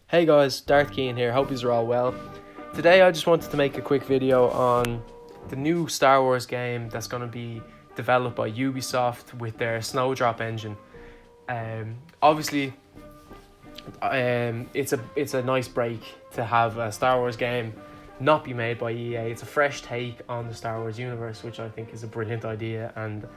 Hey guys, Darth Keen here, hope you're all well. Today I just wanted to make a quick video on the new Star Wars game that's going to be developed by UBISOFT with their Snowdrop engine. Obviously, it's a nice break to have a Star Wars game not be made by EA. It's a fresh take on the Star Wars universe, which I think is a brilliant idea and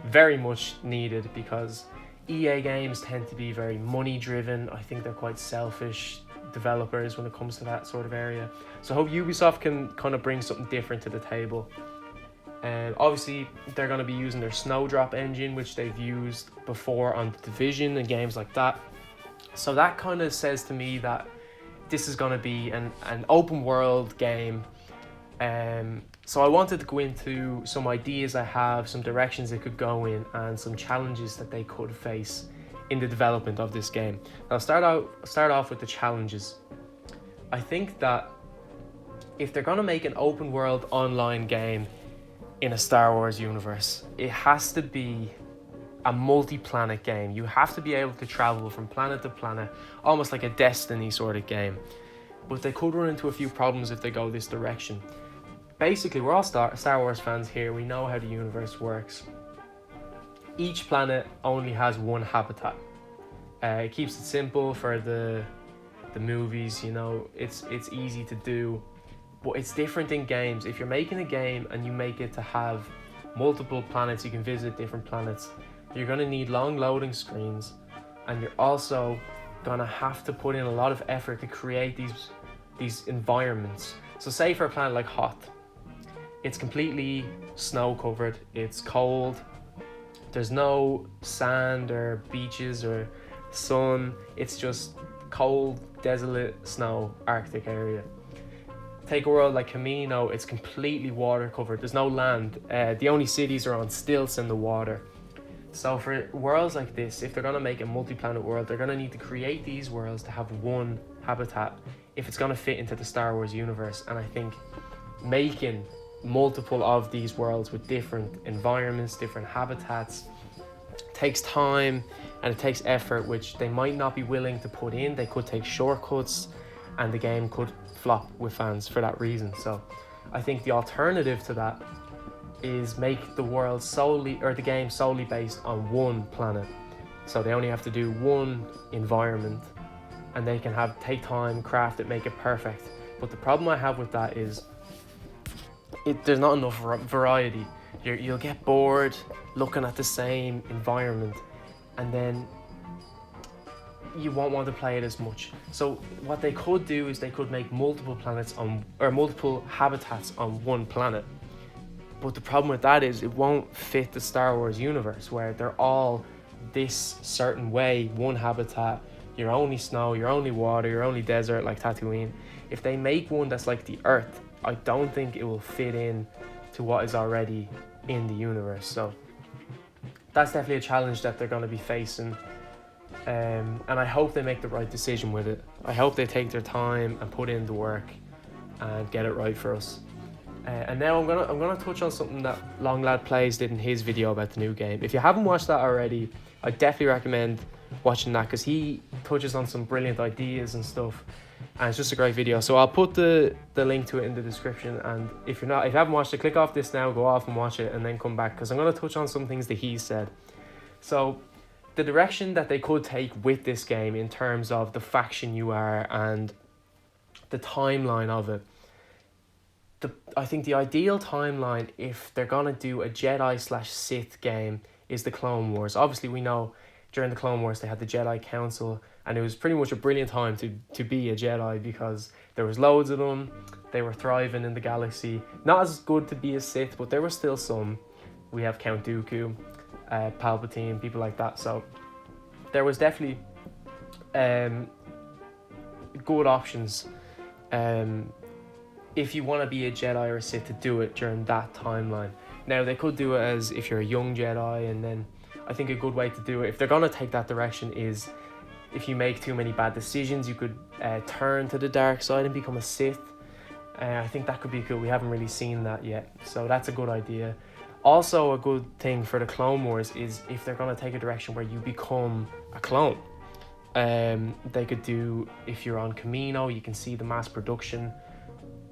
very much needed because EA games tend to be very money driven. I think they're quite selfish developers when it comes to that sort of area. So I hope Ubisoft can kind of bring something different to the table. And obviously they're going to be using their Snowdrop engine, which they've used before on The Division and games like that. So that kind of says to me that this is going to be an open world game. So I wanted to go into some ideas I have, some directions it could go in, and some challenges that they could face in the development of this game. I'll start off with the challenges. I think that if they're going to make an open world online game in a Star Wars universe, it has to be a multi-planet game. You have to be able to travel from planet to planet, almost like a Destiny sort of game. But they could run into a few problems if they go this direction. Basically, we're all Star Wars fans here. We know how the universe works. Each planet only has one habitat. It keeps it simple for the movies. You know, it's easy to do, but it's different in games. If you're making a game and you make it to have multiple planets, you can visit different planets. You're gonna need long loading screens, and you're also gonna have to put in a lot of effort to create these environments. So, say for a planet like Hoth. It's completely snow covered, it's cold, there's no sand or beaches or sun, it's just cold, desolate snow, Arctic area. Take a world like Camino, it's completely water covered, there's no land, the only cities are on stilts in the water. So for worlds like this, if they're going to make a multi-planet world, they're going to need to create these worlds to have one habitat if it's going to fit into the Star Wars universe. And I think making multiple of these worlds with different environments, different habitats, takes time and it takes effort, which they might not be willing to put in. They could take shortcuts and the game could flop with fans for that reason. So I think the alternative to that is make the world solely, or the game solely based on one planet. So they only have to do one environment and they can take time, craft it, make it perfect. But the problem I have with that is there's not enough variety. You'll get bored looking at the same environment and then you won't want to play it as much. So what they could do is they could make multiple planets or multiple habitats on one planet. But the problem with that is it won't fit the Star Wars universe where they're all this certain way, one habitat, you're only snow, you're only water, you're only desert like Tatooine. If they make one that's like the Earth, I don't think it will fit in to what is already in the universe. So that's definitely a challenge that they're going to be facing. And I hope they make the right decision with it. I hope they take their time and put in the work and get it right for us. And now I'm gonna touch on something that Long Lad Plays did in his video about the new game. If you haven't watched that already, I definitely recommend watching that because he touches on some brilliant ideas and stuff, and it's just a great video. So I'll put the link to it in the description, and if you haven't watched it, click off this now, go off and watch it, and then come back because I'm gonna touch on some things that he said. So the direction that they could take with this game in terms of the faction you are and the timeline of it. I think the ideal timeline, if they're going to do a Jedi/Sith game, is the Clone Wars. Obviously, we know during the Clone Wars they had the Jedi Council, and it was pretty much a brilliant time to be a Jedi because there was loads of them, they were thriving in the galaxy. Not as good to be a Sith, but there were still some. We have Count Dooku, Palpatine, people like that. So there was definitely good options if you want to be a Jedi or a Sith to do it during that timeline. Now they could do it as if you're a young Jedi, and then I think a good way to do it, if they're going to take that direction, is if you make too many bad decisions, you could turn to the dark side and become a Sith. I think that could be cool. We haven't really seen that yet, so that's a good idea. Also, a good thing for the Clone Wars is if they're going to take a direction where you become a clone. They could do, if you're on Camino, you can see the mass production.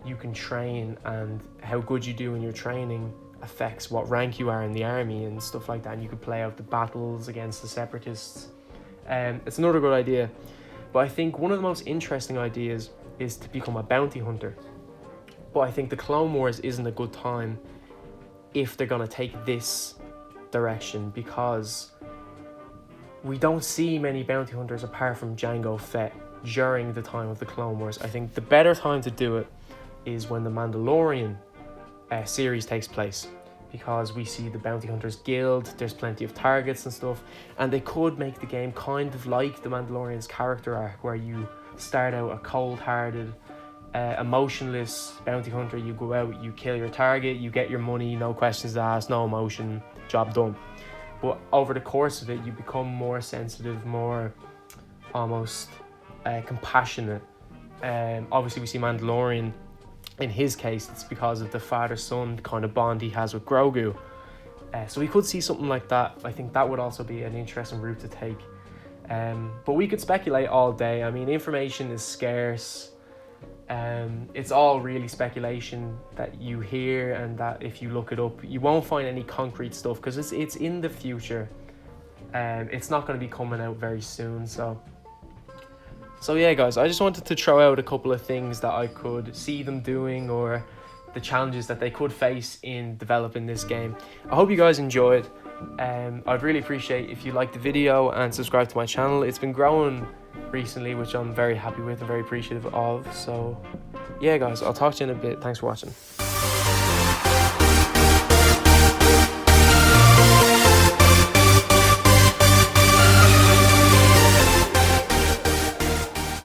You can train, and how good you do in your training affects what rank you are in the army and stuff like that. And you could play out the battles against the separatists. It's another good idea. But I think one of the most interesting ideas is to become a bounty hunter. But I think the Clone Wars isn't a good time if they're going to take this direction, because we don't see many bounty hunters apart from Jango Fett during the time of the Clone Wars. I think the better time to do it is when the Mandalorian series takes place, because we see the Bounty Hunters Guild, there's plenty of targets and stuff, and they could make the game kind of like the Mandalorian's character arc, where you start out a cold-hearted, emotionless bounty hunter. You go out, you kill your target, you get your money, no questions asked, no emotion, job done. But over the course of it, you become more sensitive, more almost compassionate. Obviously we see Mandalorian, in his case, it's because of the father-son kind of bond he has with Grogu. So we could see something like that. I think that would also be an interesting route to take. But we could speculate all day. I mean, information is scarce. It's all really speculation that you hear, and that if you look it up, you won't find any concrete stuff, because it's in the future. It's not going to be coming out very soon. So yeah, guys, I just wanted to throw out a couple of things that I could see them doing, or the challenges that they could face in developing this game. I hope you guys enjoyed. I'd really appreciate if you liked the video and subscribe to my channel. It's been growing recently, which I'm very happy with and very appreciative of. So yeah, guys, I'll talk to you in a bit. Thanks for watching.